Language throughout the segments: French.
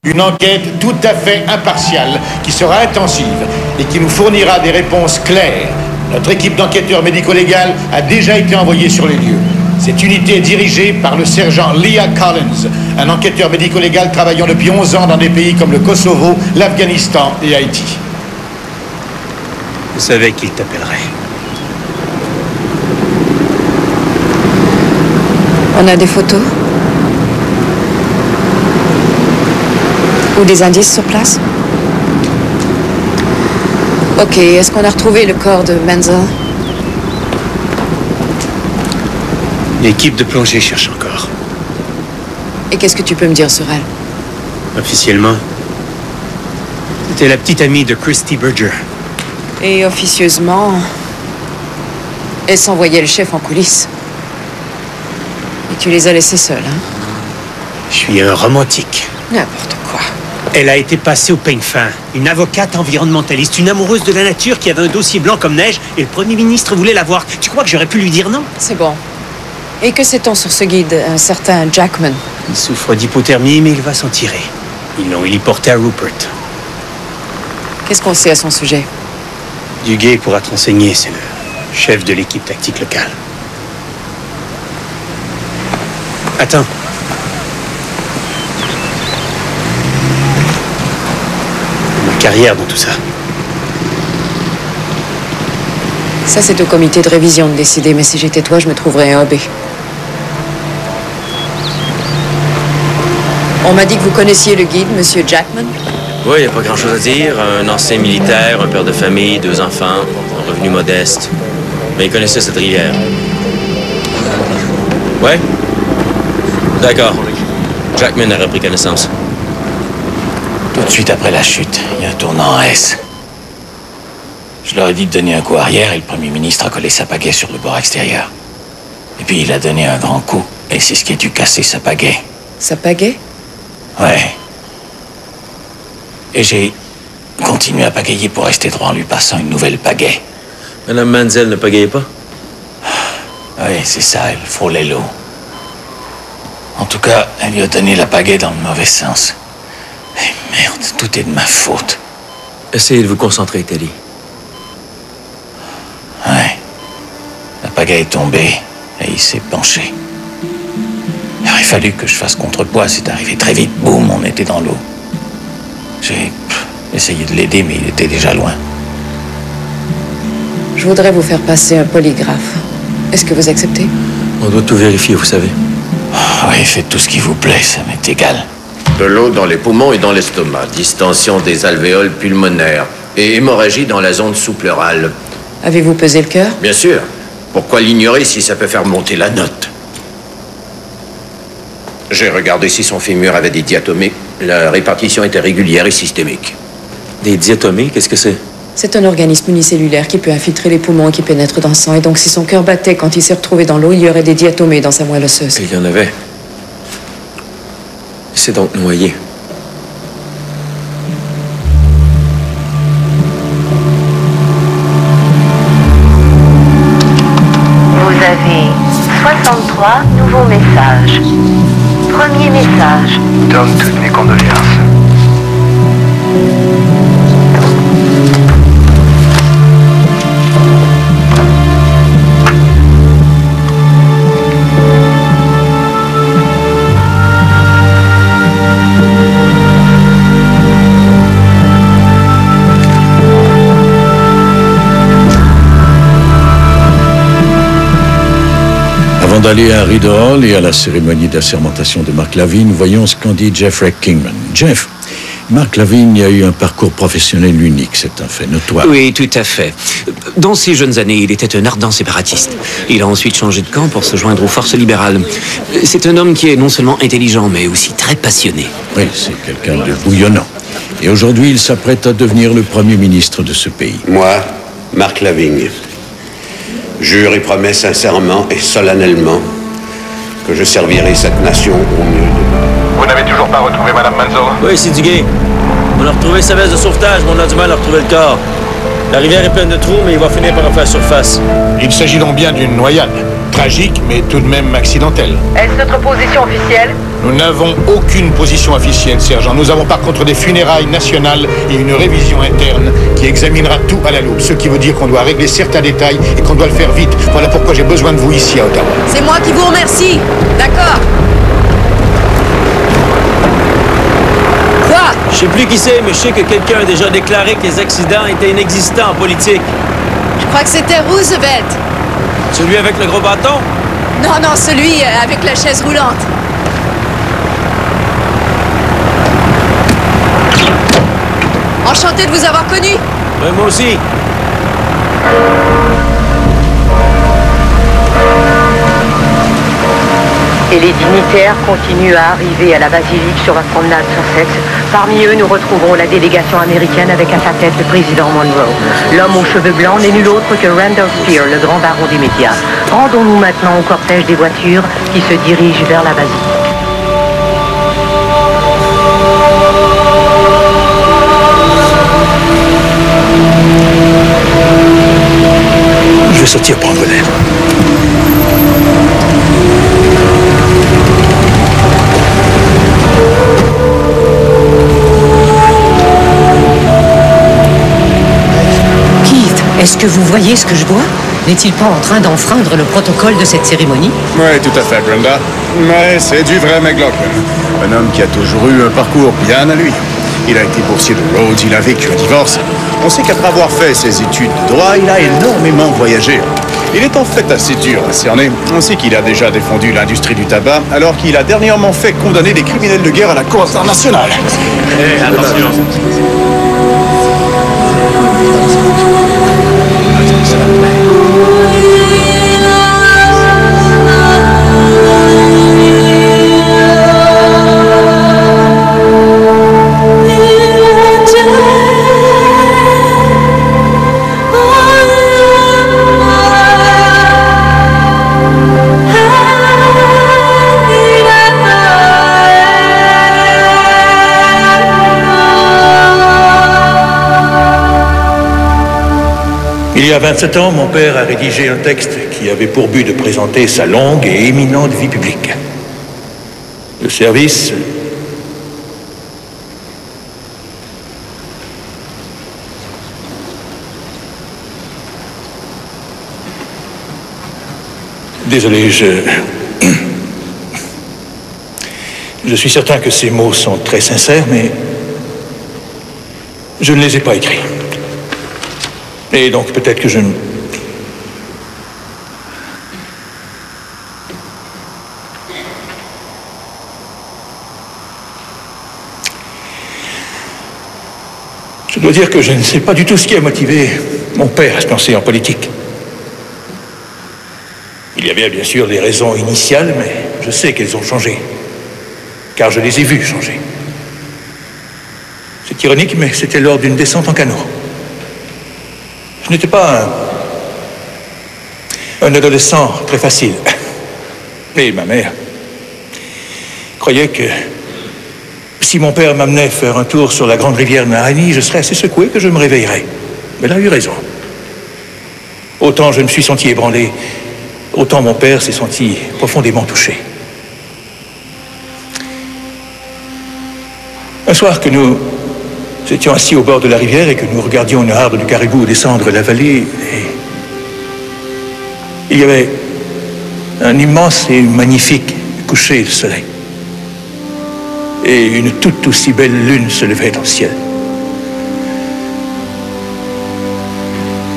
Une enquête tout à fait impartiale qui sera intensive et qui nous fournira des réponses claires. Notre équipe d'enquêteurs médico-légales a déjà été envoyée sur les lieux. Cette unité est dirigée par le sergent Leah Collins, un enquêteur médico-légal travaillant depuis 11 ans dans des pays comme le Kosovo, l'Afghanistan et Haïti. Je savais qu'il t'appellerait. On a des photos? Ou des indices sur place? Ok, est-ce qu'on a retrouvé le corps de Menzel? L'équipe de plongée cherche encore. Et qu'est-ce que tu peux me dire sur elle? Officiellement, c'était la petite amie de Christy Berger. Et officieusement, elle s'envoyait le chef en coulisses. Et tu les as laissés seuls, hein? Je suis un romantique. N'importe quoi. Elle a été passée au peigne fin. Une avocate environnementaliste, une amoureuse de la nature qui avait un dossier blanc comme neige et le Premier ministre voulait la voir. Tu crois que j'aurais pu lui dire non? C'est bon. Et que sait-on sur ce guide, un certain Jackman? Il souffre d'hypothermie, mais il va s'en tirer. Ils l'ont héliporté à Rupert. Qu'est-ce qu'on sait à son sujet? Duguay pourra te renseigner, c'est le chef de l'équipe tactique locale. Attends. Ma carrière dans tout ça. Ça, c'est au comité de révision de décider, mais si j'étais toi, je me trouverais un hobby. On m'a dit que vous connaissiez le guide, Monsieur Jackman. Oui, il n'y a pas grand-chose à dire. Un ancien militaire, un père de famille, 2 enfants, un revenu modeste. Mais il connaissait cette rivière. Ouais? D'accord. Jackman a repris connaissance. Tout de suite après la chute, il y a un tournant en S. Je leur ai dit de donner un coup arrière et le Premier ministre a collé sa pagaie sur le bord extérieur. Et puis il a donné un grand coup et c'est ce qui a dû casser sa pagaie. Sa pagaie? Ouais. Et j'ai continué à pagayer pour rester droit en lui passant une nouvelle pagaie. Madame Menzel ne pagayait pas? Oui, c'est ça, elle frôlait l'eau. En tout cas, elle lui a donné la pagaie dans le mauvais sens. Et merde, tout est de ma faute. Essayez de vous concentrer, Teddy. Ouais. La pagaie est tombée et il s'est penché. Il aurait fallu que je fasse contrepoids, c'est arrivé très vite. Boum, on était dans l'eau. J'ai essayé de l'aider, mais il était déjà loin. Je voudrais vous faire passer un polygraphe. Est-ce que vous acceptez? On doit tout vérifier, vous savez. Oui, faites tout ce qui vous plaît, ça m'est égal. De l'eau dans les poumons et dans l'estomac, distension des alvéoles pulmonaires et hémorragie dans la zone sous-pleurale. Avez-vous pesé le cœur? Bien sûr. Pourquoi l'ignorer si ça peut faire monter la note? J'ai regardé si son fémur avait des diatomées. La répartition était régulière et systémique. Des diatomées, qu'est-ce que c'est? C'est un organisme unicellulaire qui peut infiltrer les poumons et qui pénètre dans le sang. Et donc, si son cœur battait quand il s'est retrouvé dans l'eau, il y aurait des diatomées dans sa moelle osseuse. Il y en avait. Il s'est donc noyé. Vous avez 63 nouveaux messages. Premier message. Donne toutes mes condoléances. Avant d'aller à Rideau Hall et à la cérémonie d'assermentation de Mark Lavigne, voyons ce qu'en dit Jeffrey Kingman. Jeff, Mark Lavigne a eu un parcours professionnel unique, c'est un fait notoire. Oui, tout à fait. Dans ses jeunes années, il était un ardent séparatiste. Il a ensuite changé de camp pour se joindre aux forces libérales. C'est un homme qui est non seulement intelligent, mais aussi très passionné. Oui, c'est quelqu'un de bouillonnant. Et aujourd'hui, il s'apprête à devenir le Premier ministre de ce pays. Moi, Mark Lavigne, jure et promets sincèrement et solennellement que je servirai cette nation au mieux de moi. Vous n'avez toujours pas retrouvé Madame Menzel? Oui, c'est Duguay. On a retrouvé sa veste de sauvetage, mais on a du mal à retrouver le corps. La rivière est pleine de trous, mais il va finir par refaire surface. Il s'agit donc bien d'une noyade. Tragique, mais tout de même accidentelle. Est-ce notre position officielle? Nous n'avons aucune position officielle, sergent. Nous avons par contre des funérailles nationales et une révision interne qui examinera tout à la loupe. Ce qui veut dire qu'on doit régler certains détails et qu'on doit le faire vite. Voilà pourquoi j'ai besoin de vous ici à Ottawa. C'est moi qui vous remercie. D'accord. Quoi? Je sais plus qui c'est, mais je sais que quelqu'un a déjà déclaré que les accidents étaient inexistants en politique. Je crois que c'était Roosevelt. Celui avec le gros bâton? Non, non, celui avec la chaise roulante. Enchanté de vous avoir connu. Ouais, moi aussi. Et les dignitaires continuent à arriver à la basilique sur la promenade Sussex. Parmi eux, nous retrouvons la délégation américaine avec à sa tête le président Monroe. L'homme aux cheveux blancs n'est nul autre que Randolph Spear, le grand baron des médias. Rendons-nous maintenant au cortège des voitures qui se dirigent vers la basilique. Je vais sortir prendre l'air. Keith, est-ce que vous voyez ce que je vois? N'est-il pas en train d'enfreindre le protocole de cette cérémonie? Oui, tout à fait, Brenda. Mais c'est du vrai McLaughlin. Un homme qui a toujours eu un parcours bien à lui. Il a été boursier de Rhodes, il a vécu un divorce. On sait qu'après avoir fait ses études de droit, il a énormément voyagé. Il est en fait assez dur à cerner. On sait qu'il a déjà défendu l'industrie du tabac, alors qu'il a dernièrement fait condamner des criminels de guerre à la Cour internationale. Attention. Il y a 27 ans, mon père a rédigé un texte qui avait pour but de présenter sa longue et éminente vie publique. Le service Désolé, je suis certain que ces mots sont très sincères, mais je ne les ai pas écrits. Et donc peut-être que je ne... Je dois dire que je ne sais pas du tout ce qui a motivé mon père à se lancer en politique. Il y avait bien sûr des raisons initiales, mais je sais qu'elles ont changé, car je les ai vues changer. C'est ironique, mais c'était lors d'une descente en canot. Je n'étais pas un adolescent très facile. Et ma mère croyait que si mon père m'amenait faire un tour sur la grande rivière Narani, je serais assez secoué que je me réveillerais. Mais elle a eu raison. Autant je me suis senti ébranlé, autant mon père s'est senti profondément touché. Un soir que nous étions assis au bord de la rivière et que nous regardions une harde de caribous descendre la vallée, et il y avait un immense et magnifique coucher de soleil. Et une toute aussi belle lune se levait dans le ciel.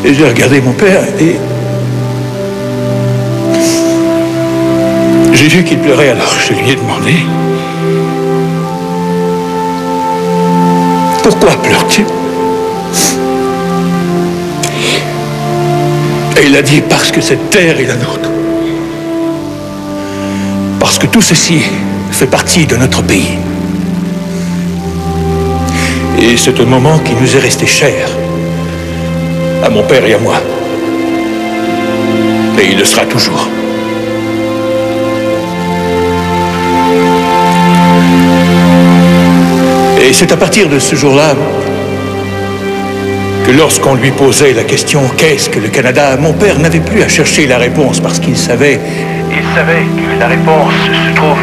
Et j'ai regardé mon père et j'ai vu qu'il pleurait, alors je lui ai demandé: pourquoi pleures-tu? Et il a dit: parce que cette terre est la nôtre. Parce que tout ceci fait partie de notre pays. Et c'est un moment qui nous est resté cher, à mon père et à moi. Et il le sera toujours. Et c'est à partir de ce jour-là que lorsqu'on lui posait la question « Qu'est-ce que le Canada ?», mon père n'avait plus à chercher la réponse parce qu'il savait... Il savait que la réponse se trouve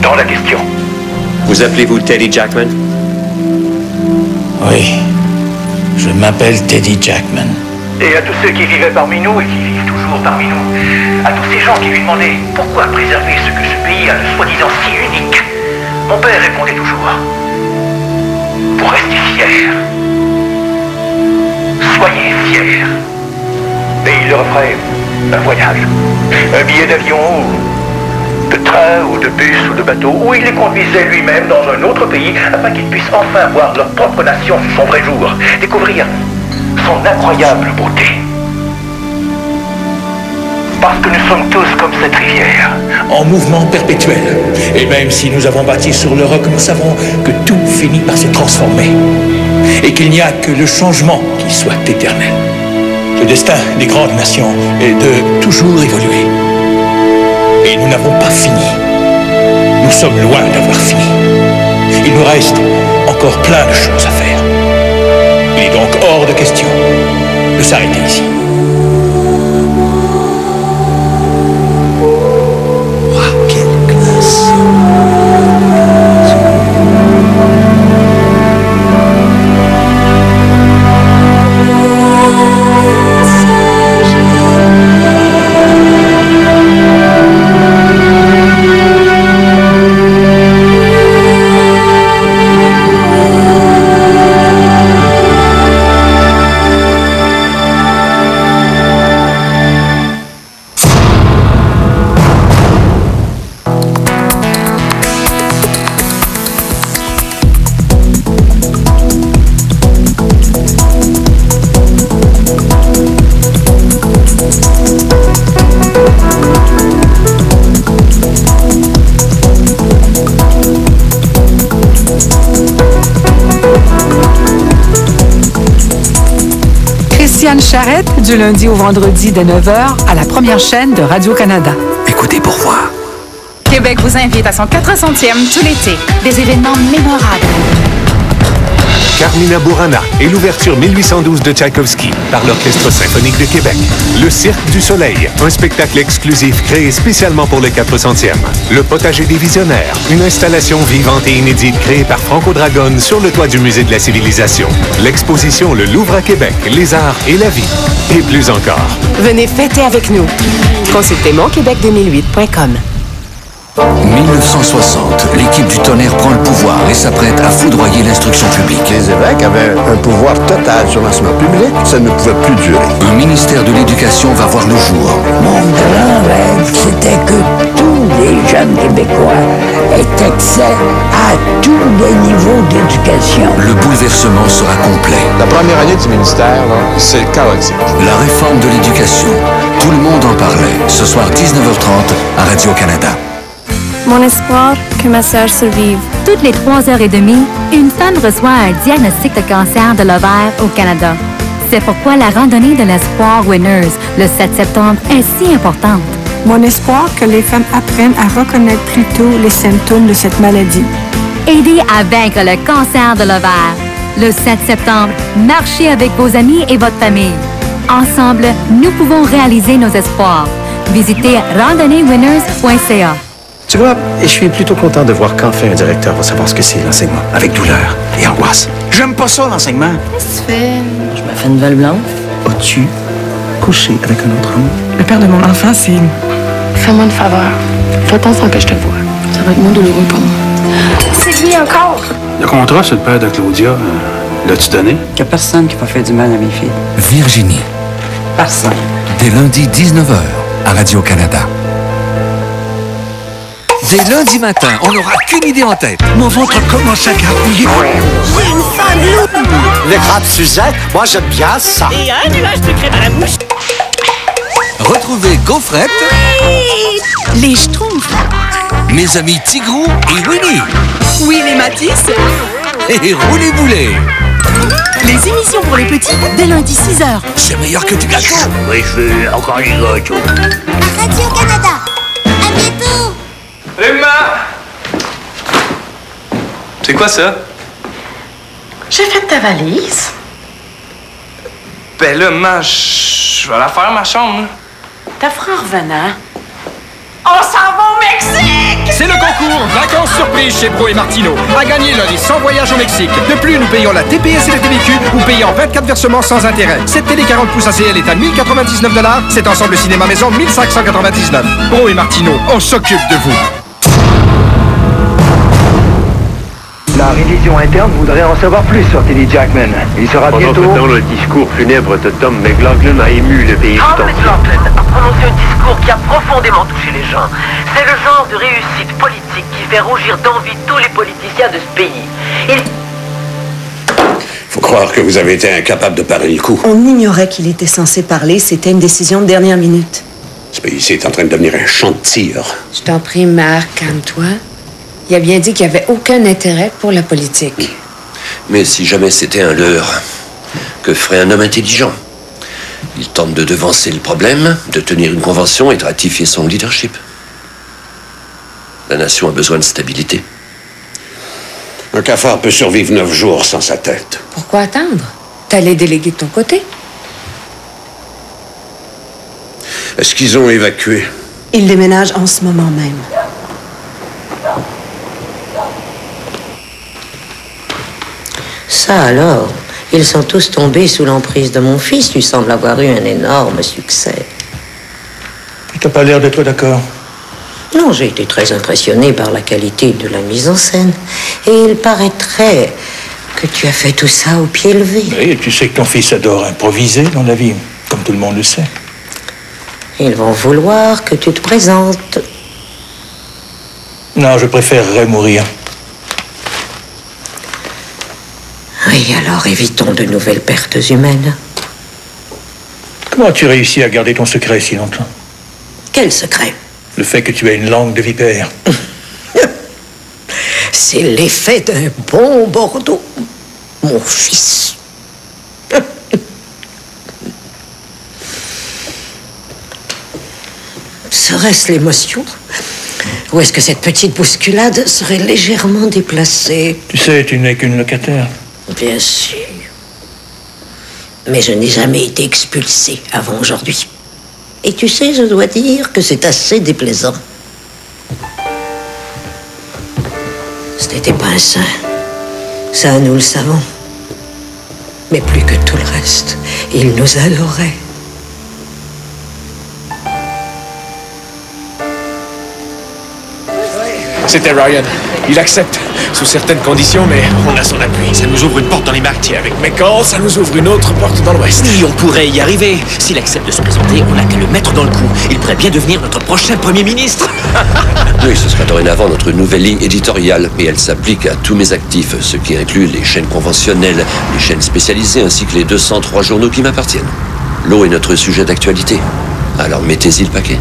dans la question. Vous appelez-vous Teddy Jackman? Oui. Je m'appelle Teddy Jackman. Et à tous ceux qui vivaient parmi nous et qui vivent toujours parmi nous, à tous ces gens qui lui demandaient pourquoi préserver ce que ce pays a de soi-disant si unique, mon père répondait toujours: pour rester fier. Soyez fiers. Et il leur ferait un voyage, un billet d'avion, de train ou de bus ou de bateau, où il les conduisait lui-même dans un autre pays afin qu'ils puissent enfin voir leur propre nation sous son vrai jour, découvrir son incroyable beauté. Parce que nous sommes tous comme cette rivière. En mouvement perpétuel. Et même si nous avons bâti sur le roc, nous savons que tout finit par se transformer. Et qu'il n'y a que le changement qui soit éternel. Le destin des grandes nations est de toujours évoluer. Et nous n'avons pas fini. Nous sommes loin d'avoir fini. Il nous reste encore plein de choses à faire. Il est donc hors de question de s'arrêter ici. Waouh, quelle classe! Christiane Charette, du lundi au vendredi dès 9h à la première chaîne de Radio-Canada. Écoutez pour voir. Québec vous invite à son 400e tout l'été. Des événements mémorables. Carmina Burana et l'ouverture 1812 de Tchaïkovski par l'Orchestre symphonique de Québec. Le Cirque du Soleil, un spectacle exclusif créé spécialement pour le 400e. Le Potager des Visionnaires, une installation vivante et inédite créée par Franco Dragone sur le toit du Musée de la Civilisation. L'exposition Le Louvre à Québec, les arts et la vie. Et plus encore. Venez fêter avec nous. Consultez monquebec2008.com. 1960, l'équipe du Tonnerre prend le pouvoir et s'apprête à foudroyer l'instruction publique. Les évêques avaient un pouvoir total sur l'enseignement public. Ça ne pouvait plus durer. Un ministère de l'Éducation va voir le jour. Mon grand rêve, c'était que tous les jeunes Québécois aient accès à tous les niveaux d'éducation. Le bouleversement sera complet. La première année du ministère, c'est chaotique. La réforme de l'éducation. Tout le monde en parlait. Ce soir, 19h30, à Radio-Canada. Mon espoir que ma sœur survive. Toutes les 3h30, une femme reçoit un diagnostic de cancer de l'ovaire au Canada. C'est pourquoi la randonnée de l'espoir Winners, le 7 septembre, est si importante. Mon espoir que les femmes apprennent à reconnaître plus tôt les symptômes de cette maladie. Aidez à vaincre le cancer de l'ovaire. Le 7 septembre, marchez avec vos amis et votre famille. Ensemble, nous pouvons réaliser nos espoirs. Visitez randonneewinners.ca. Tu vois, je suis plutôt content de voir qu'enfin un directeur va savoir ce que c'est l'enseignement, avec douleur et angoisse. J'aime pas ça, l'enseignement. Qu'est-ce que tu fais? Je me fais une nouvelle blanche. As-tu couché avec un autre homme? Le père de mon enfant, c'est... Fais-moi une faveur. Va-t'en sans que je te voie. Ça va être moins douloureux pour moi. C'est lui encore! Le contrat sur le père de Claudia, l'as-tu donné? Il n'y a personne qui va faire du mal à mes filles. Virginie. Personne. Dès lundi 19h à Radio-Canada. Dès lundi matin, on n'aura qu'une idée en tête. Mon ventre commence à garbouiller. Les grappes Suzette, moi j'aime bien ça. Et un nuage de crème à la bouche. Retrouvez Gaufrette. Oui. Les Schtroumpfs. Mes amis Tigrou et Winnie. Oui, les Matisse. Et Roulé Boulet. Les émissions pour les petits, dès lundi 6h. C'est meilleur que du gâteau. Oui, je veux encore du gâteau. À Radio-Canada. À bientôt. Emma! C'est quoi ça? J'ai fait ta valise. Ben là, maman, je vais la faire, ma chambre. Ta frère revenant. On s'en va au Mexique! C'est le concours Vacances Surprises chez Bro et Martino. À gagner l'un des 100 voyages au Mexique. De plus, nous payons la TPS et la TVQ ou payons en 24 versements sans intérêt. Cette télé 40 pouces ACL est à 1099 $. Cet ensemble cinéma maison, 1599. Bro et Martino, on s'occupe de vous. La révision interne voudrait en savoir plus sur Tilly Jackman. Il sera bientôt... Pendant le discours funèbre de Tom McLaughlin a ému le pays tout entier. Tom McLaughlin a prononcé un discours qui a profondément touché les gens. C'est le genre de réussite politique qui fait rougir d'envie tous les politiciens de ce pays. Faut croire que vous avez été incapable de parer le coup. On ignorait qu'il était censé parler. C'était une décision de dernière minute. Ce pays-ci est en train de devenir un champ de tir. Je t'en prie, Marc, calme-toi. Il a bien dit qu'il n'y avait aucun intérêt pour la politique. Mais si jamais c'était un leurre, que ferait un homme intelligent? Il tente de devancer le problème, de tenir une convention et de ratifier son leadership. La nation a besoin de stabilité. Un cafard peut survivre 9 jours sans sa tête. Pourquoi attendre? T'as les délégués de ton côté. Est-ce qu'ils ont évacué? Ils déménagent en ce moment même. Ça alors, ils sont tous tombés sous l'emprise de mon fils. Tu sembles avoir eu un énorme succès. Tu n'as pas l'air d'être d'accord. Non, j'ai été très impressionné par la qualité de la mise en scène. Et il paraîtrait que tu as fait tout ça au pied levé. Oui, tu sais que ton fils adore improviser dans la vie, comme tout le monde le sait. Ils vont vouloir que tu te présentes. Non, je préférerais mourir. Oui, alors évitons de nouvelles pertes humaines. Comment as-tu réussi à garder ton secret si longtemps? Quel secret? Le fait que tu aies une langue de vipère. C'est l'effet d'un bon Bordeaux, mon fils. Serait-ce l'émotion? Ou est-ce que cette petite bousculade serait légèrement déplacée? Tu sais, tu n'es qu'une locataire. Bien sûr. Mais je n'ai jamais été expulsée avant aujourd'hui. Et tu sais, je dois dire que c'est assez déplaisant. Ce n'était pas un saint. Ça, nous le savons. Mais plus que tout le reste, il nous adorait. C'était Ryan. Il accepte, sous certaines conditions, mais on a son appui. Ça nous ouvre une porte dans les martiers. Avec Mécan, ça nous ouvre une autre porte dans l'Ouest. Oui, on pourrait y arriver. S'il accepte de se présenter, on n'a qu'à le mettre dans le coup. Il pourrait bien devenir notre prochain Premier ministre. Oui, ce sera dorénavant notre nouvelle ligne éditoriale. Et elle s'applique à tous mes actifs, ce qui inclut les chaînes conventionnelles, les chaînes spécialisées, ainsi que les 203 journaux qui m'appartiennent. L'eau est notre sujet d'actualité. Alors mettez-y le paquet.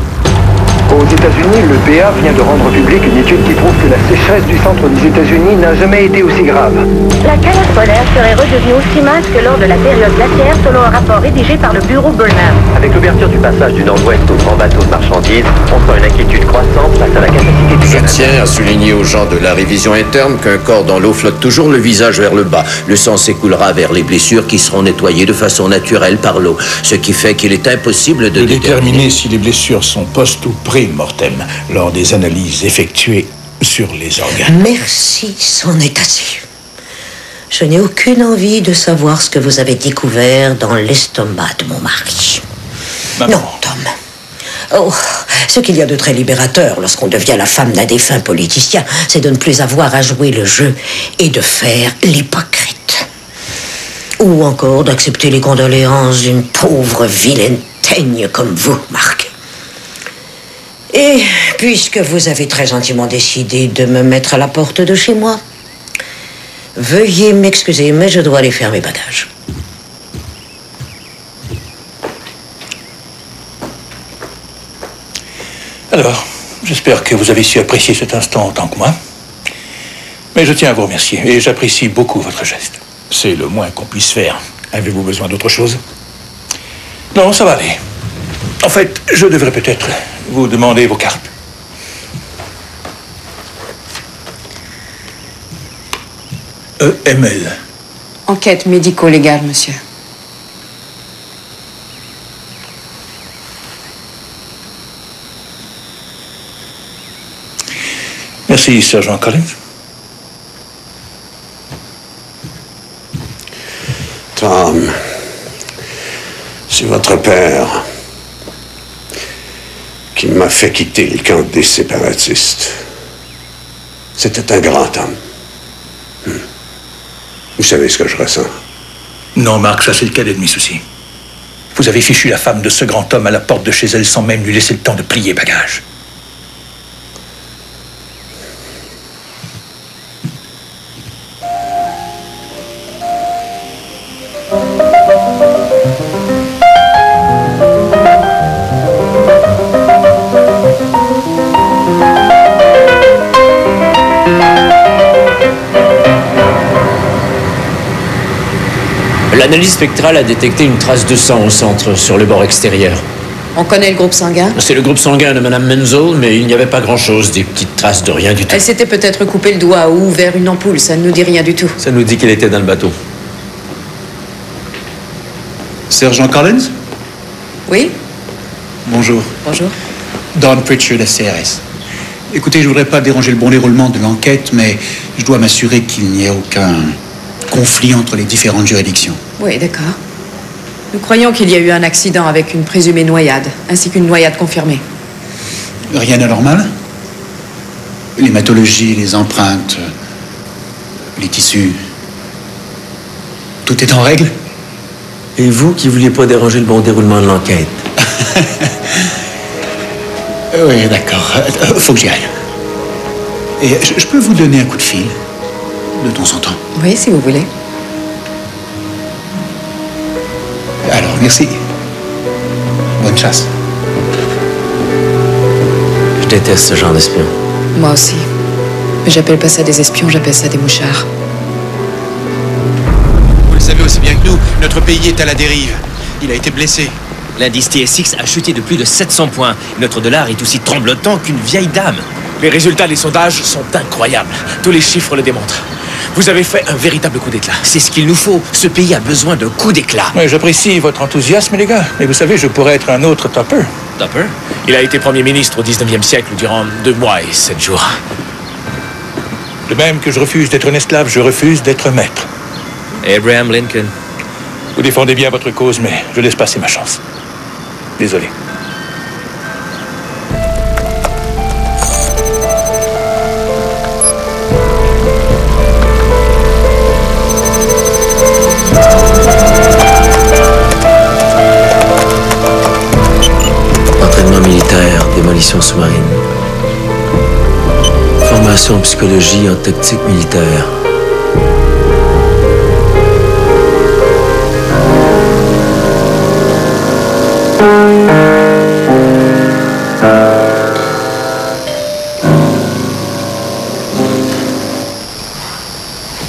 Aux États-Unis, le PA vient de rendre publique une étude qui prouve que la sécheresse du centre des États-Unis n'a jamais été aussi grave. La calotte polaire serait redevenue aussi mince que lors de la période glaciaire, selon un rapport rédigé par le bureau Burnham. Avec l'ouverture du passage du Nord-Ouest aux grands bateaux de marchandises, on sent une inquiétude croissante face à la capacité du Canada. Je tiens à souligner aux gens de la révision interne qu'un corps dans l'eau flotte toujours le visage vers le bas. Le sang s'écoulera vers les blessures qui seront nettoyées de façon naturelle par l'eau, ce qui fait qu'il est impossible de déterminer si les blessures sont post ou pré-mortem lors des analyses effectuées sur les organes. Merci, c'en est assez. Je n'ai aucune envie de savoir ce que vous avez découvert dans l'estomac de mon mari. Maman. Non, Tom. Oh, ce qu'il y a de très libérateur lorsqu'on devient la femme d'un défunt politicien, c'est de ne plus avoir à jouer le jeu et de faire l'hypocrite. Ou encore d'accepter les condoléances d'une pauvre vilaine teigne comme vous, Marc. Et puisque vous avez très gentiment décidé de me mettre à la porte de chez moi, veuillez m'excuser, mais je dois aller faire mes bagages. Alors, j'espère que vous avez su apprécier cet instant autant que moi. Mais je tiens à vous remercier et j'apprécie beaucoup votre geste. C'est le moins qu'on puisse faire. Avez-vous besoin d'autre chose? Non, ça va aller. En fait, je devrais peut-être vous demander vos cartes. EML. Enquête médico-légale, monsieur. Merci, sergent Collins. Tom, c'est votre père qui m'a fait quitter le camp des séparatistes. C'était un grand homme. Vous savez ce que je ressens? Non, Marc, ça c'est le cadet de mes soucis. Vous avez fichu la femme de ce grand homme à la porte de chez elle sans même lui laisser le temps de plier bagage. L'analyse spectrale a détecté une trace de sang au centre, sur le bord extérieur. On connaît le groupe sanguin? C'est le groupe sanguin de Madame Menzel, mais il n'y avait pas grand-chose, des petites traces de rien du tout. Elle s'était peut-être coupé le doigt ou ouvert une ampoule, ça ne nous dit rien du tout. Ça nous dit qu'elle était dans le bateau. Sergent Collins? Oui? Bonjour. Bonjour. Don Pritchard de CRS. Écoutez, je voudrais pas déranger le bon déroulement de l'enquête, mais je dois m'assurer qu'il n'y ait aucun conflit entre les différentes juridictions. Oui, d'accord. Nous croyons qu'il y a eu un accident avec une présumée noyade, ainsi qu'une noyade confirmée. Rien d'anormal? L'hématologie, les empreintes, les tissus... Tout est en règle? Et vous qui vouliez pas déranger le bon déroulement de l'enquête? Oui, d'accord. Faut que j'y aille. Et je peux vous donner un coup de fil, de temps en temps? Oui, si vous voulez. Alors, merci. Bonne chasse. Je déteste ce genre d'espion. Moi aussi. Mais j'appelle pas ça des espions, j'appelle ça des mouchards. Vous le savez aussi bien que nous, notre pays est à la dérive. Il a été blessé. L'indice TSX a chuté de plus de 700 points. Notre dollar est aussi tremblotant qu'une vieille dame. Les résultats des sondages sont incroyables. Tous les chiffres le démontrent. Vous avez fait un véritable coup d'éclat. C'est ce qu'il nous faut. Ce pays a besoin de coups d'éclat. Oui, j'apprécie votre enthousiasme, les gars. Mais vous savez, je pourrais être un autre Tupper. Tupper? Il a été Premier ministre au 19e siècle durant 2 mois et 7 jours. De même que je refuse d'être un esclave, je refuse d'être un maître. Abraham Lincoln. Vous défendez bien votre cause, mais je laisse passer ma chance. Désolé. Entraînement militaire, démolition sous-marine. Formation en psychologie en tactique militaire.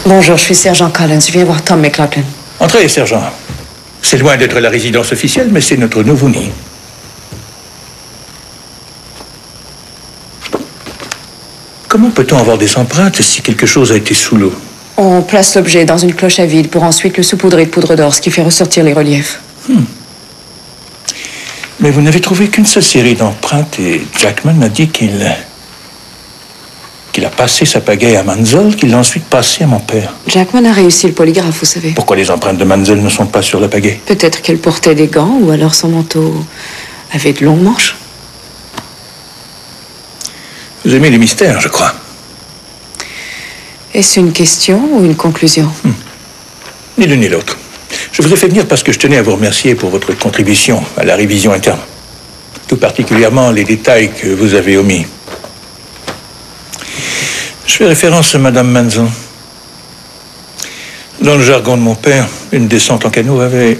Bonjour, je suis sergent Collins. Je viens voir Tom McLaughlin. Entrez, sergent. C'est loin d'être la résidence officielle, mais c'est notre nouveau nid. Comment peut-on avoir des empreintes si quelque chose a été sous l'eau? On place l'objet dans une cloche à vide pour ensuite le saupoudrer de poudre d'or, ce qui fait ressortir les reliefs. Mais vous n'avez trouvé qu'une seule série d'empreintes et Jackman m'a dit qu'il a passé sa pagaie à Menzel, qu'il l'a ensuite passée à mon père. Jackman a réussi le polygraphe, vous savez. Pourquoi les empreintes de Menzel ne sont pas sur la pagaie? Peut-être qu'elle portait des gants ou alors son manteau avait de longues manches. Vous aimez les mystères, je crois. Est-ce une question ou une conclusion? Ni l'une ni l'autre. Je vous ai fait venir parce que je tenais à vous remercier pour votre contribution à la révision interne. Tout particulièrement les détails que vous avez omis. Je fais référence à Madame Menzel. Dans le jargon de mon père, une descente en canot avait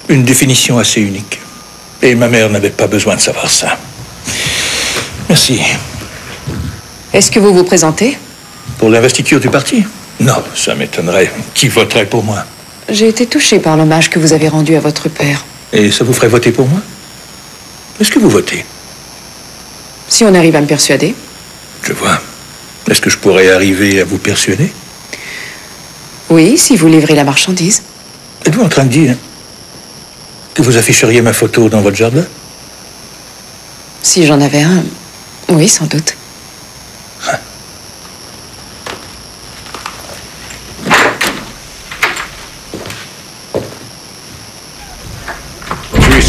une définition assez unique. Et ma mère n'avait pas besoin de savoir ça. Merci. Est-ce que vous vous présentez? Pour l'investiture du parti? Non, ça m'étonnerait. Qui voterait pour moi? J'ai été touchée par l'hommage que vous avez rendu à votre père. Et ça vous ferait voter pour moi? Est-ce que vous votez? Si on arrive à me persuader. Je vois. Est-ce que je pourrais arriver à vous persuader? Oui, si vous livrez la marchandise. Êtes-vous en train de dire que vous afficheriez ma photo dans votre jardin? Si j'en avais un, oui, sans doute.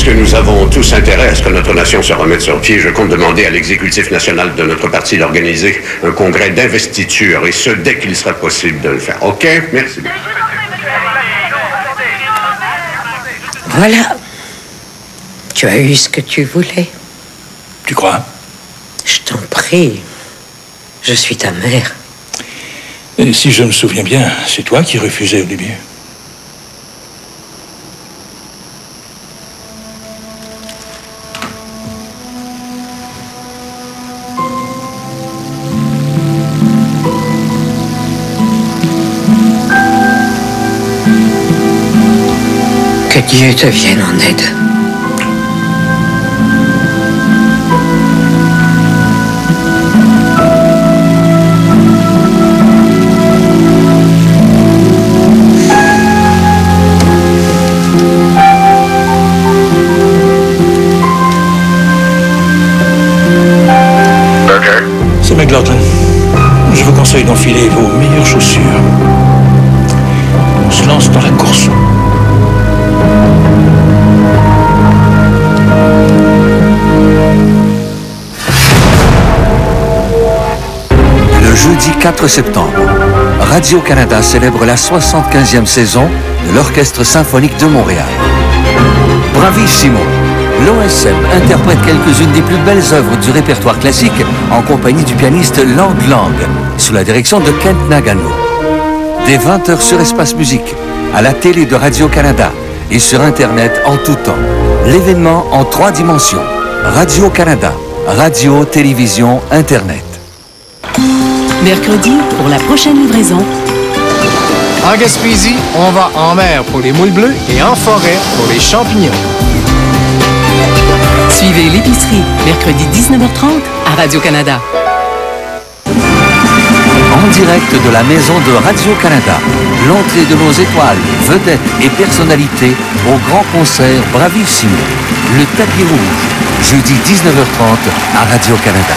Puisque nous avons tous intérêt à ce que notre nation se remette sur pied, je compte demander à l'exécutif national de notre parti d'organiser un congrès d'investiture, et ce, dès qu'il sera possible de le faire. OK? Merci. Voilà. Tu as eu ce que tu voulais. Tu crois? Je t'en prie. Je suis ta mère. Et si je me souviens bien, c'est toi qui refusais au début. Que Dieu te vienne en aide. C'est McLaughlin. Je vous conseille d'enfiler vos meilleures chaussures. On se lance dans la course. Le jeudi 4 septembre, Radio-Canada célèbre la 75e saison de l'Orchestre symphonique de Montréal. Bravissimo! L'OSM interprète quelques-unes des plus belles œuvres du répertoire classique en compagnie du pianiste Lang Lang, sous la direction de Kent Nagano. Dès 20h sur Espace Musique, à la télé de Radio-Canada et sur Internet en tout temps. L'événement en 3 dimensions. Radio-Canada, radio, télévision, Internet. Mercredi, pour la prochaine livraison. En Gaspésie, on va en mer pour les moules bleues et en forêt pour les champignons. Suivez l'épicerie, mercredi 19h30 à Radio-Canada. En direct de la maison de Radio-Canada, l'entrée de nos étoiles, vedettes et personnalités au grand concert Bravissimo, le tapis rouge, jeudi 19h30 à Radio-Canada.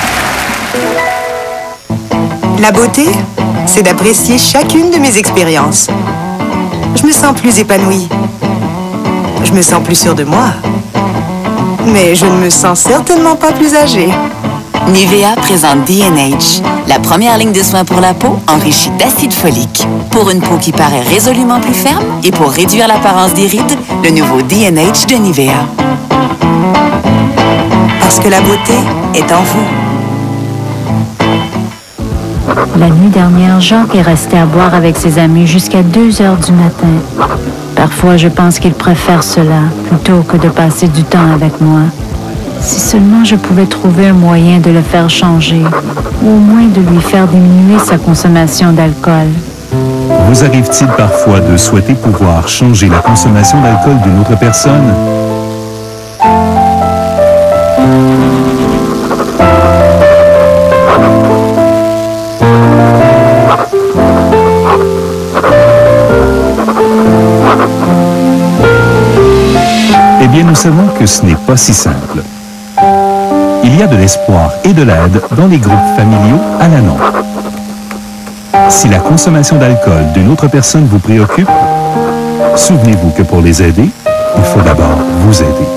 La beauté, c'est d'apprécier chacune de mes expériences. Je me sens plus épanouie. Je me sens plus sûre de moi. Mais je ne me sens certainement pas plus âgée. Nivea présente D&H, la première ligne de soins pour la peau enrichie d'acide folique. Pour une peau qui paraît résolument plus ferme et pour réduire l'apparence des rides, le nouveau D&H de Nivea. Parce que la beauté est en vous. La nuit dernière, Jacques est resté à boire avec ses amis jusqu'à 2 heures du matin. Parfois, je pense qu'il préfère cela plutôt que de passer du temps avec moi. Si seulement je pouvais trouver un moyen de le faire changer, ou au moins de lui faire diminuer sa consommation d'alcool. Vous arrive-t-il parfois de souhaiter pouvoir changer la consommation d'alcool d'une autre personne? Eh bien, nous savons que ce n'est pas si simple. Il y a de l'espoir et de l'aide dans les groupes familiaux à la nôtre. Si la consommation d'alcool d'une autre personne vous préoccupe, souvenez-vous que pour les aider, il faut d'abord vous aider.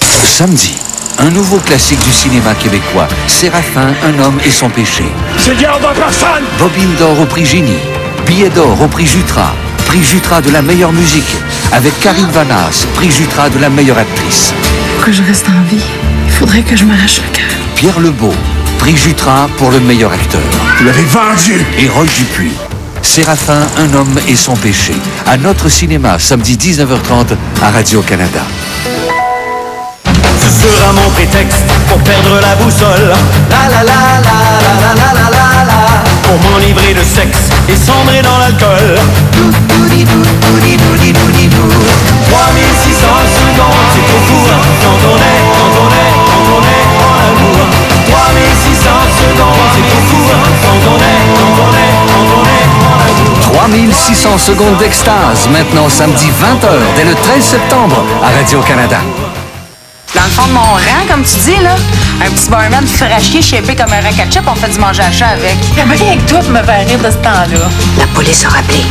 Samedi, un nouveau classique du cinéma québécois, Séraphin, un homme et son péché. C'est bien de personne! Bobine d'or au prix Génie, billet d'or au prix Jutra de la meilleure musique, avec Karine Vanasse, prix Jutra de la meilleure actrice. Pour que je reste en vie, il faudrait que je m'arrache le cœur. Pierre Lebeau, prix Jutra pour le meilleur acteur. Vous l'avez vendu! Et Roy Dupuis. Séraphin, un homme et son péché. À notre cinéma, samedi 19h30 à Radio-Canada. Ce sera mon prétexte pour perdre la boussole. La la la la la la la la la la. Pour m'enivrer de sexe et sombrer dans l'alcool. 3600 secondes, c'est trop court quand on est en amour. 3600 secondes, c'est trop court quand on est en amour. 3600 secondes d'extase, maintenant samedi 20h, dès le 13 septembre à Radio-Canada. Dans le fond de mon rang, comme tu dis, là, un petit barman fraîchier, shapé comme un rack à chips, on fait du manger à chat avec. Rien que toi pour me faire rire de ce temps-là. La police a rappelé.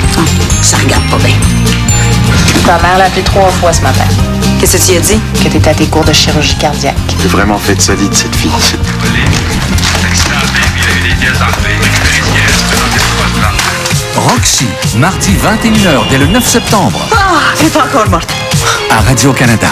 Ça regarde pas bien. Ta mère l'a appelé 3 fois ce matin. Qu'est-ce que tu as dit? Que t'étais à tes cours de chirurgie cardiaque. J'ai vraiment fait de sa vie de cette fille. Roxy, mardi 21h dès le 9 septembre. Ah, elle est pas encore morte. À Radio-Canada.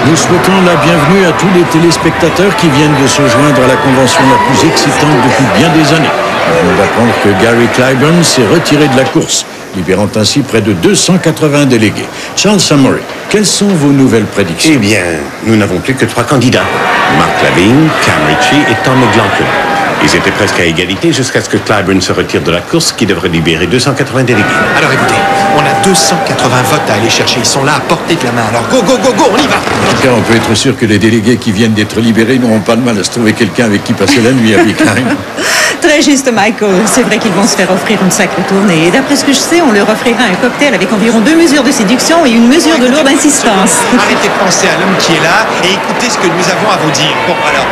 Nous souhaitons la bienvenue à tous les téléspectateurs qui viennent de se joindre à la convention la plus excitante depuis bien des années. Nous venons d'apprendre que Gary Clyburn s'est retiré de la course, libérant ainsi près de 280 délégués. Charles Samory, quelles sont vos nouvelles prédictions? Eh bien, nous n'avons plus que 3 candidats. Mark Lavigne, Cam Ritchie et Tom McLaughlin. Ils étaient presque à égalité jusqu'à ce que Clyburn se retire de la course, qui devrait libérer 280 délégués. Alors écoutez, on a 280 votes à aller chercher. Ils sont là à portée de la main. Alors go, on y va! En tout cas, on peut être sûr que les délégués qui viennent d'être libérés n'auront pas de mal à se trouver quelqu'un avec qui passer la nuit à Bickline. Très juste, Michael. C'est vrai qu'ils vont se faire offrir une sacrée tournée. Et d'après ce que je sais, on leur offrira un cocktail avec environ 2 mesures de séduction et une mesure de lourde insistance. Arrêtez de penser à l'homme qui est là et écoutez ce que nous avons à vous dire. Bon, alors...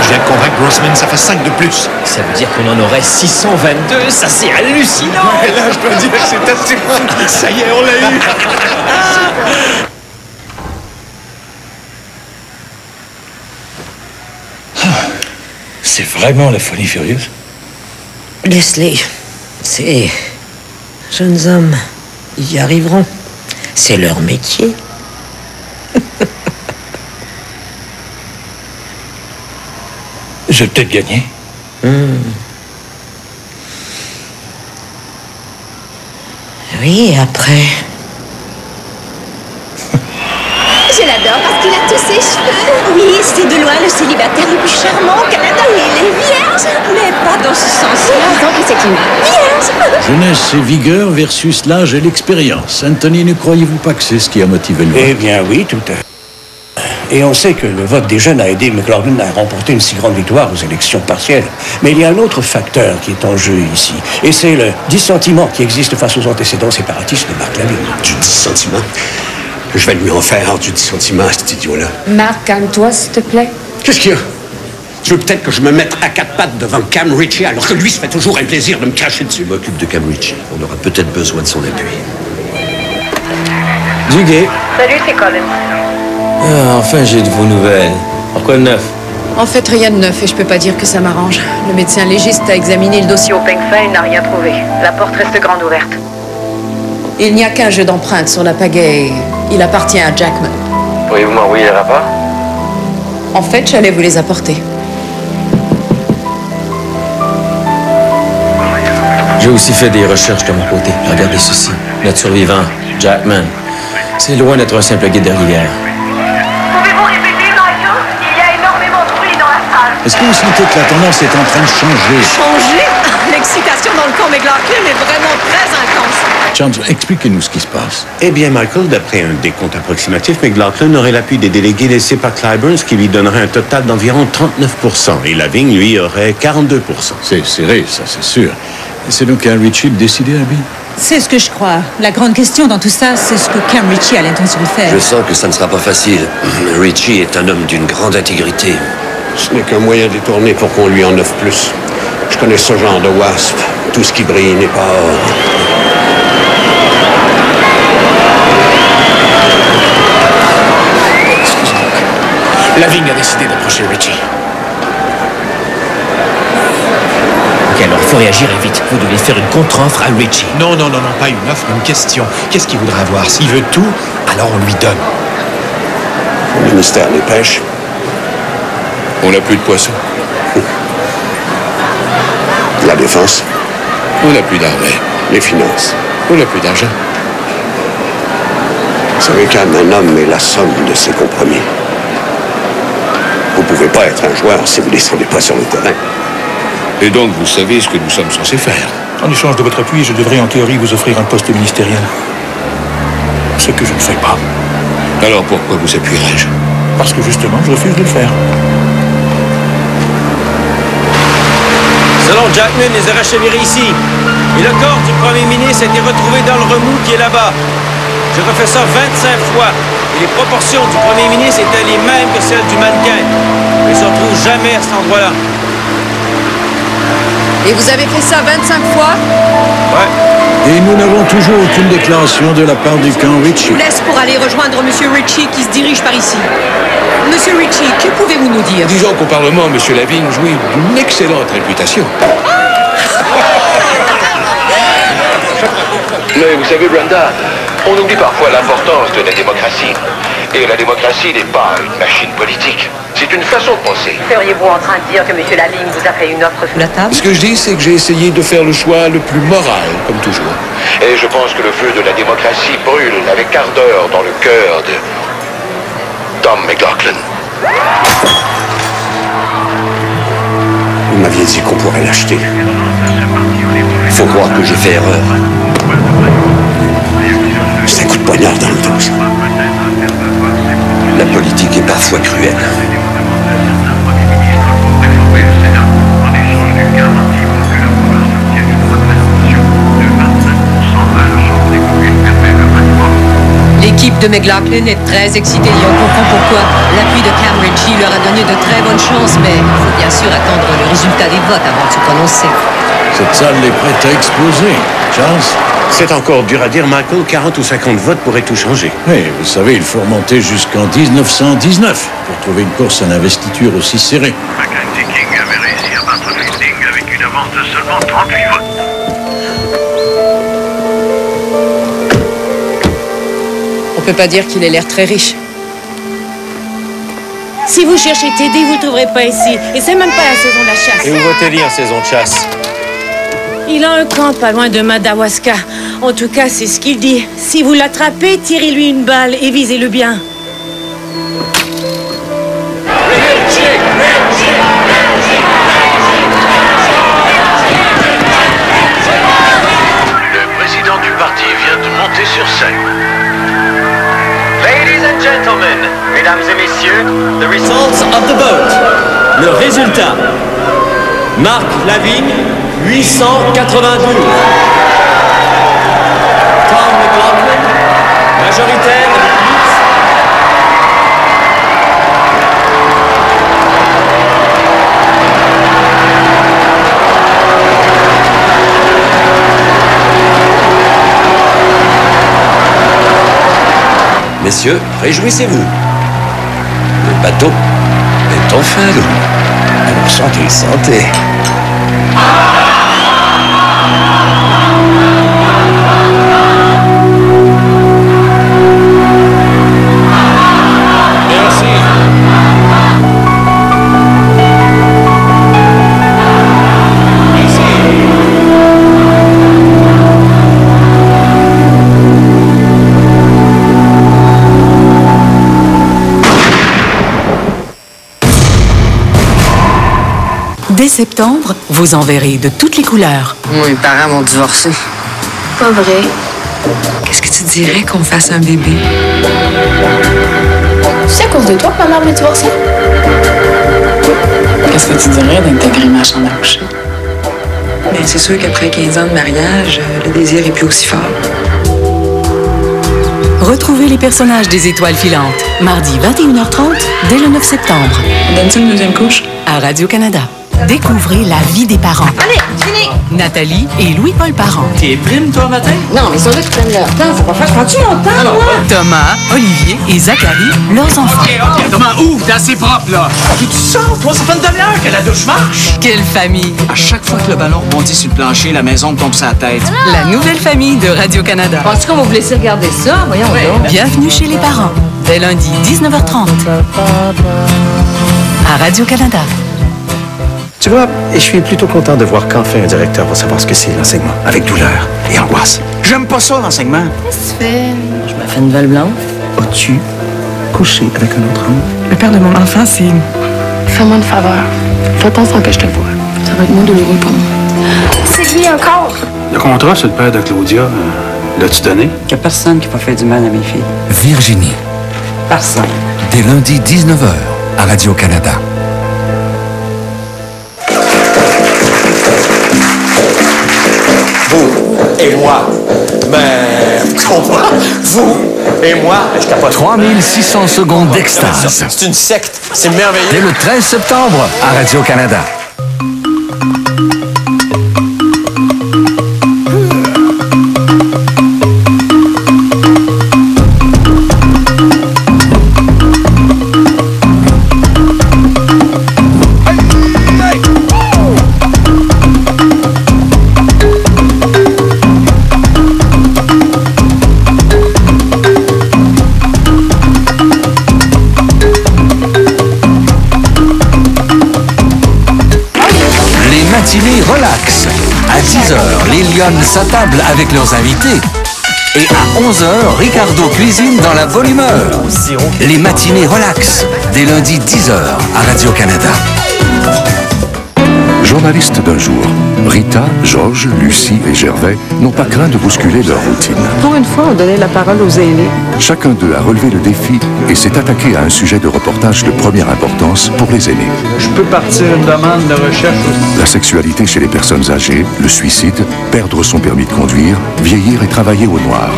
Je viens de convaincre Grossman, ça fait 5 de plus. Ça veut dire qu'on en aurait 622, ça c'est hallucinant. Et là, je dois dire que c'est assez fou. Ça y est, on l'a eu. C'est vraiment la folie furieuse. Leslie, ces jeunes hommes, ils y arriveront. C'est leur métier. Je vais peut-être gagner. Oui, et après. Je l'adore parce qu'il a tous ses cheveux. Oui, c'est de loin le célibataire le plus charmant au Canada. Oui, il est vierge, mais pas dans ce sens-là. Donc c'est une vierge. Jeunesse et vigueur versus l'âge et l'expérience. Anthony, ne croyez-vous pas que c'est ce qui a motivé le vote? Eh bien oui, tout à fait. Et on sait que le vote des jeunes a aidé McLaughlin à remporter une si grande victoire aux élections partielles. Mais il y a un autre facteur qui est en jeu ici. Et c'est le dissentiment qui existe face aux antécédents séparatistes de Mark Lavigne. Du dissentiment? Je vais lui en faire du dissentiment à cet idiot-là. Marc, calme-toi, s'il te plaît. Qu'est-ce qu'il y a? Tu veux peut-être que je me mette à 4 pattes devant Cam Ritchie alors que lui se fait toujours un plaisir de me cracher dessus? Je m'occupe de Cam Ritchie. On aura peut-être besoin de son appui. Duguay. Salut, c'est Colin. Ah, enfin, j'ai de vos nouvelles. Pourquoi de neuf? En fait, rien de neuf et je peux pas dire que ça m'arrange. Le médecin légiste a examiné le dossier Au peigne fin, il n'a rien trouvé. La porte reste grande ouverte. Il n'y a qu'un jeu d'empreintes sur la pagaie. Il appartient à Jackman. Pourriez-vous m'envoyer les rapports? En fait, j'allais vous les apporter. J'ai aussi fait des recherches de mon côté. Regardez ceci. Notre survivant, Jackman. C'est loin d'être un simple guide de rivière. Pouvez-vous répéter, Michael? Il y a énormément de bruit dans la salle. Est-ce que vous sentez que la tendance est en train de changer? Changer? L'excitation dans le camp McLaughlin est vraiment très intense. Charles, expliquez-nous ce qui se passe. Eh bien, Michael, d'après un décompte approximatif, McLaughlin aurait l'appui des délégués laissés par Clyburn, ce qui lui donnerait un total d'environ 39%. Et Lavigne, lui, aurait 42%. C'est serré, ça, c'est sûr. C'est donc à Ritchie de décider, Abby? C'est ce que je crois. La grande question dans tout ça, c'est ce que Cam Ritchie a l'intention de faire. Je sens que ça ne sera pas facile. Ritchie est un homme d'une grande intégrité. Ce n'est qu'un moyen détourné pour qu'on lui en offre plus. Je connais ce genre de wasp. Tout ce qui brille n'est pas or. Lavigne a décidé d'approcher Ritchie. Ok, alors faut réagir et vite. Vous devez faire une contre-offre à Ritchie. Non, pas une offre, une question. Qu'est-ce qu'il voudrait avoir? S'il veut tout, alors on lui donne. Le ministère des Pêches. On n'a plus de poissons. La défense. On n'a plus d'armée. Les finances. On n'a plus d'argent. Vous savez qu'un homme est la somme de ses compromis. Vous ne pouvez pas être un joueur si vous ne descendez pas sur le terrain. Et donc, vous savez ce que nous sommes censés faire. En échange de votre appui, je devrais en théorie vous offrir un poste ministériel. Ce que je ne fais pas. Alors pourquoi vous appuierais-je? Parce que justement, je refuse de le faire. Selon Jackman, les a rachevérés ici. Et le corps du premier ministre a été retrouvé dans le remous qui est là-bas. J'ai refait ça 25 fois. Et les proportions du premier ministre étaient les mêmes que celles du mannequin. Mais ils ne se retrouvent jamais à cet endroit-là. Et vous avez fait ça 25 fois? Ouais. Et nous n'avons toujours aucune déclaration de la part du camp Je Ritchie. vous laisse pour aller rejoindre Monsieur Ritchie qui se dirige par ici. Monsieur Ritchie, que pouvez-vous nous dire? Disons qu'au Parlement, M. Lavigne jouit d'une excellente réputation. Mais vous savez, Brenda, on oublie parfois l'importance de la démocratie. Et la démocratie n'est pas une machine politique. C'est une façon de penser. Seriez-vous en train de dire que M. Lavigne vous a fait une offre sous la table? Ce que je dis, c'est que j'ai essayé de faire le choix le plus moral, comme toujours. Et je pense que le feu de la démocratie brûle avec ardeur dans le cœur de Tom McLaughlin. Vous m'aviez dit qu'on pourrait l'acheter. Faut croire que j'ai fait erreur. C'est un coup de poignard dans le dos, ça. La politique est parfois cruelle. L'équipe de McLaughlin est très excitée et on comprend pourquoi. L'appui de Cam Ritchie leur a donné de très bonnes chances, mais il faut bien sûr attendre le résultat des votes avant de se prononcer. Cette salle est prête à exploser. Charles? C'est encore dur à dire, Michael. 40 ou 50 votes pourraient tout changer. Oui, vous savez, il faut remonter jusqu'en 1919 pour trouver une course à l'investiture aussi serrée. Mackenzie King avait réussi à battre Fielding avec une avance de seulement 38 votes. On peut pas dire qu'il ait l'air très riche. Si vous cherchez Teddy, vous ne le trouverez pas ici. Et c'est même pas la saison de la chasse. Et où va-t-il en saison de chasse? Il a un camp pas loin de Madawaska. En tout cas, c'est ce qu'il dit. Si vous l'attrapez, tirez-lui une balle et visez-le bien. Le président du parti vient de monter sur scène. Ladies and gentlemen, mesdames et messieurs, the Results of the vote. Le résultat. Marc Lavigne, 892. Tom McLaughlin, majoritaire avec 8. Messieurs, réjouissez-vous. Le bateau est enfin à l'eau. Alors, santé, santé. Dès septembre, vous en verrez de toutes les couleurs. Mes parents vont divorcer. Pas vrai. Qu'est-ce que tu dirais qu'on fasse un bébé? C'est à cause de toi que ma mère veut divorcer? Qu'est-ce que tu dirais d'intégrer ma chambre à coucher? Mais c'est sûr qu'après 15 ans de mariage, le désir est plus aussi fort. Retrouvez les personnages des Étoiles filantes. Mardi 21h30, dès le 9 septembre. Donne-tu une deuxième couche? À Radio-Canada. Découvrez la vie des parents. Allez, fini! Nathalie et Louis-Paul Parent. T'es prime, toi, matin? Non, mais ils sont là qui prennent leur temps. Faut pas faire. Je prends-tu mon temps, moi? Thomas, Olivier et Zachary, leurs enfants. OK, Thomas, ouvre, t'es assez propre, là. Puis tu sens, toi, ça fait une demi-heure que la douche marche. Quelle famille! À chaque fois que le ballon rebondit sur le plancher, la maison tombe sur la tête. La nouvelle famille de Radio-Canada. Penses-tu qu'on va vous laisser regarder ça? Voyons donc. Bienvenue chez les parents. Dès lundi, 19h30. À Radio-Canada. Tu vois, je suis plutôt content de voir qu'enfin un directeur va savoir ce que c'est l'enseignement, avec douleur et angoisse. J'aime pas ça, l'enseignement. Qu'est-ce que tu fais? Je me fais une nouvelle blanche. As-tu couché avec un autre homme? Le père de mon enfant, c'est... Fais-moi une faveur. Fais pas sans que je te voie. Ça va être moins douloureux pour moi. C'est lui encore. Le contrat sur le père de Claudia, l'as-tu donné? Il y a personne qui va faire du mal à mes filles. Virginie. Personne. Dès lundi 19h à Radio-Canada. et moi. Mais, je comprends. Vous et moi, je capote. 3600 secondes d'extase. C'est une secte. C'est merveilleux. Dès le 13 septembre à Radio-Canada. Relax. À 10h, les Lyonnes s'attablent avec leurs invités. Et à 11h, Ricardo cuisine dans la bonne humeur. Les matinées relax, dès lundi 10h à Radio-Canada. Journalistes d'un jour, Rita, Georges, Lucie et Gervais n'ont pas craint de bousculer leur routine. Pour une fois, on donnait la parole aux aînés. Chacun d'eux a relevé le défi et s'est attaqué à un sujet de reportage de première importance pour les aînés. Je peux partir une demande de recherche aussi. La sexualité chez les personnes âgées, le suicide, perdre son permis de conduire, vieillir et travailler au noir.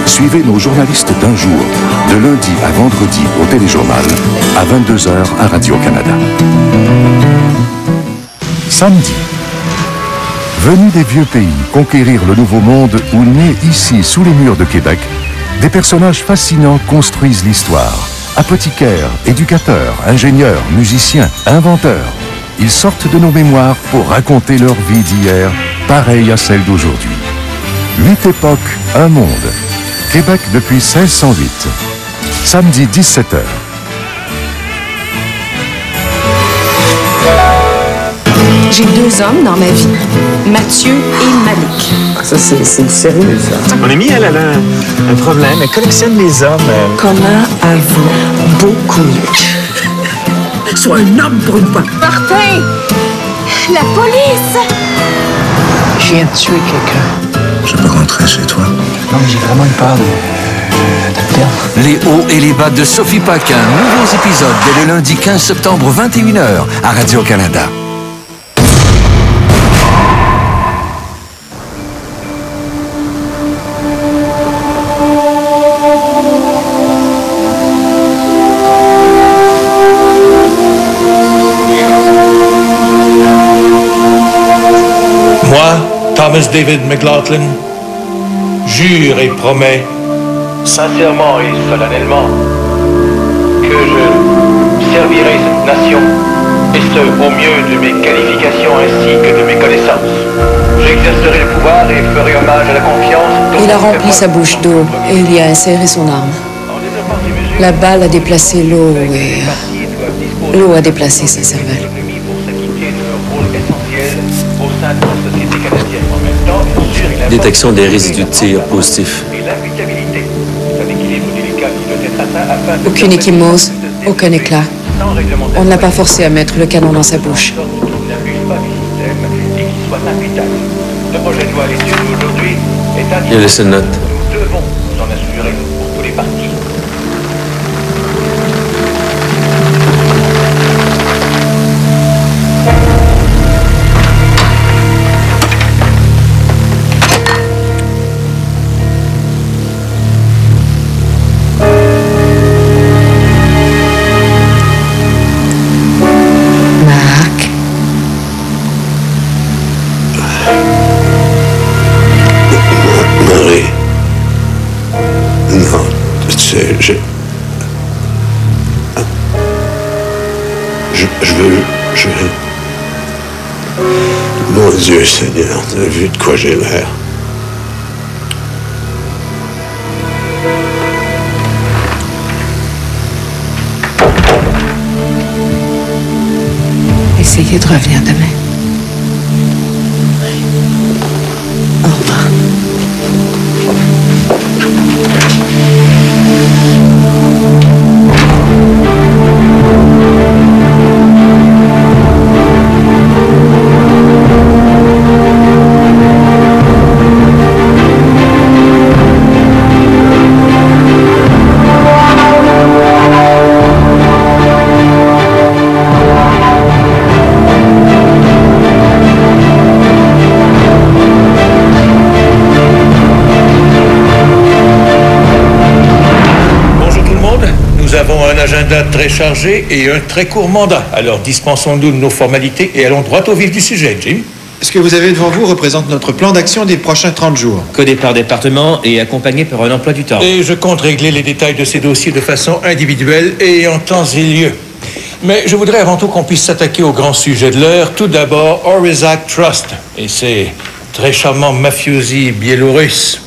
Suivez nos journalistes d'un jour, de lundi à vendredi au Téléjournal, à 22h à Radio-Canada. Samedi. Venus des vieux pays conquérir le nouveau monde ou nés ici sous les murs de Québec, des personnages fascinants construisent l'histoire. Apothicaires, éducateurs, ingénieurs, musiciens, inventeurs. Ils sortent de nos mémoires pour raconter leur vie d'hier, pareille à celle d'aujourd'hui. 8 époques, un monde. Québec depuis 1608. Samedi 17h. J'ai 2 hommes dans ma vie, Mathieu et Malik. Ça, c'est sérieux, ça. Mon amie, elle a un problème. Elle collectionne les hommes. Comment elle va beaucoup mieux. Sois un homme pour une fois. Martin! La police! Je viens de tuer quelqu'un. Je peux rentrer chez toi? Non, mais j'ai vraiment eu peur de perdre. Les hauts et les bas de Sophie Paquin. Nouveaux épisodes dès le lundi 15 septembre 21h à Radio-Canada. Thomas David McLaughlin, jure et promets, sincèrement et solennellement, que je servirai cette nation, et ce, au mieux de mes qualifications ainsi que de mes connaissances. J'exercerai le pouvoir et ferai hommage à la confiance. Il a rempli sa bouche d'eau et il y a inséré son arme. La balle a déplacé l'eau et l'eau a déplacé sa cervelle. Détection des résidus de tir positifs. Aucune ecchymose, aucun éclat. On ne l'a pas forcé à mettre le canon dans sa bouche. Il a laissé une note. Nous devons nous en assurer pour tous les partis. Mon Dieu Seigneur, t'as vu de quoi j'ai l'air? Essayez de revenir demain. Au revoir. agenda très chargé et un très court mandat. Alors dispensons-nous de nos formalités et allons droit au vif du sujet, Jim. Ce que vous avez devant vous représente notre plan d'action des prochains 30 jours. Codé par département et accompagné par un emploi du temps. Et je compte régler les détails de ces dossiers de façon individuelle et en temps et lieu. Mais je voudrais avant tout qu'on puisse s'attaquer au grand sujet de l'heure. Tout d'abord, Orezak Trust et ses très charmants mafiosi biélorusses.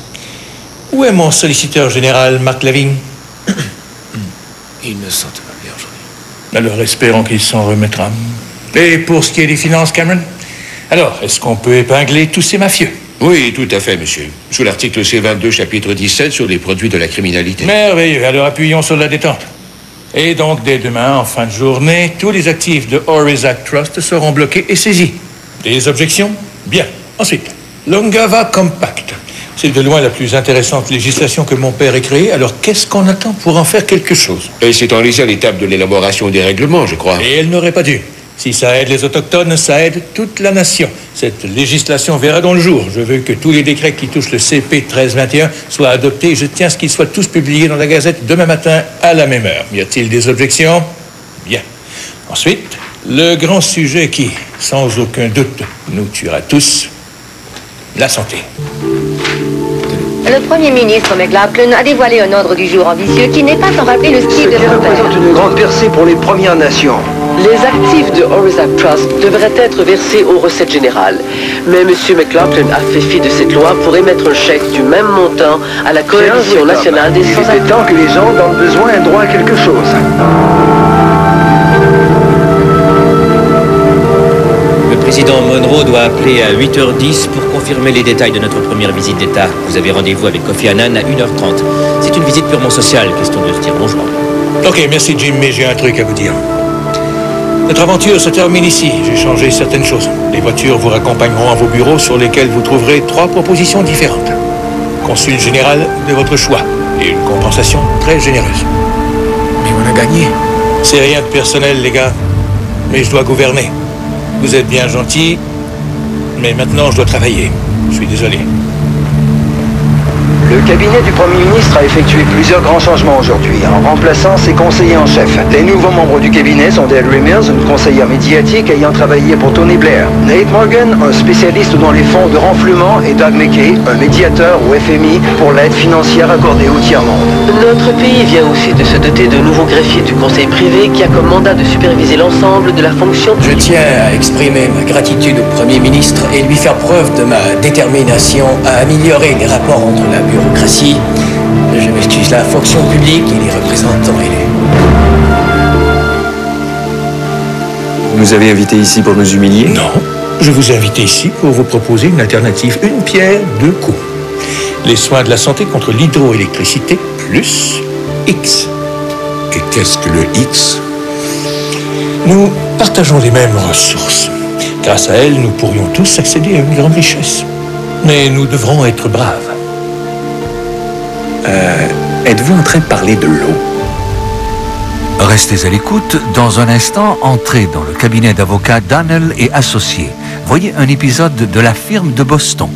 Où est mon solliciteur général, Marc Lavigne? Il ne sentent pas bien aujourd'hui. Alors espérons qu'il s'en remettra. Et pour ce qui est des finances, Cameron? Alors, est-ce qu'on peut épingler tous ces mafieux? Oui, tout à fait, monsieur. Sous l'article C22, chapitre 17, sur les produits de la criminalité. Merveilleux. Alors appuyons sur la détente. Et donc, dès demain, en fin de journée, tous les actifs de Orezak Trust seront bloqués et saisis. Des objections? Bien. Ensuite, Longava Compact. C'est de loin la plus intéressante législation que mon père ait créée, alors qu'est-ce qu'on attend pour en faire quelque chose? Et c'est en lisant l'étape de l'élaboration des règlements, je crois. Et elle n'aurait pas dû. Si ça aide les Autochtones, ça aide toute la nation. Cette législation verra dans le jour. Je veux que tous les décrets qui touchent le CP 1321 soient adoptés et je tiens à ce qu'ils soient tous publiés dans la Gazette demain matin à la même heure. Y a-t-il des objections? Bien. Ensuite, le grand sujet qui, sans aucun doute, nous tuera tous, la santé. Le Premier ministre McLaughlin a dévoilé un ordre du jour ambitieux qui n'est pas sans rappeler le style de son père. Une grande percée pour les Premières Nations. Les actifs de Orezak Trust devraient être versés aux recettes générales. Mais M. McLaughlin a fait fi de cette loi pour émettre un chèque du même montant à la Coalition nationale des sans-abri. Il est temps que les gens dans le besoin aient droit à quelque chose. Le président Monroe doit appeler à 8h10 pour confirmer les détails de notre première visite d'État. Vous avez rendez-vous avec Kofi Annan à 1h30. C'est une visite purement sociale, question de se dire bonjour. Ok, merci Jim, mais j'ai un truc à vous dire. Notre aventure se termine ici. J'ai changé certaines choses. Les voitures vous raccompagneront à vos bureaux sur lesquels vous trouverez 3 propositions différentes. Consul général de votre choix et une compensation très généreuse. Mais on a gagné. C'est rien de personnel, les gars. Mais je dois gouverner. Vous êtes bien gentils, mais maintenant je dois travailler. Je suis désolé. Le cabinet du Premier ministre a effectué plusieurs grands changements aujourd'hui, en remplaçant ses conseillers en chef. Les nouveaux membres du cabinet sont Deirdre Mills, une conseillère médiatique ayant travaillé pour Tony Blair, Nate Morgan, un spécialiste dans les fonds de renflouement, et Doug McKay, un médiateur au FMI pour l'aide financière accordée au tiers-monde. Notre pays vient aussi de se doter de nouveaux greffiers du conseil privé qui a comme mandat de superviser l'ensemble de la fonction. Je tiens à exprimer ma gratitude au Premier ministre et lui faire preuve de ma détermination à améliorer les rapports entre la bureaucratie, je m'excuse, la fonction publique et les représentants élus. Vous nous avez invités ici pour nous humilier? Non, je vous ai invité ici pour vous proposer une alternative, une pierre, 2 coups. Les soins de la santé contre l'hydroélectricité plus X. Et qu'est-ce que le X? Nous partageons les mêmes ressources. Grâce à elles, nous pourrions tous accéder à une grande richesse. Mais nous devrons être braves. Êtes-vous en train de parler de l'eau? Restez à l'écoute. Dans un instant, entrez dans le cabinet d'avocats Donnell et Associés. Voyez un épisode de La Firme de Boston.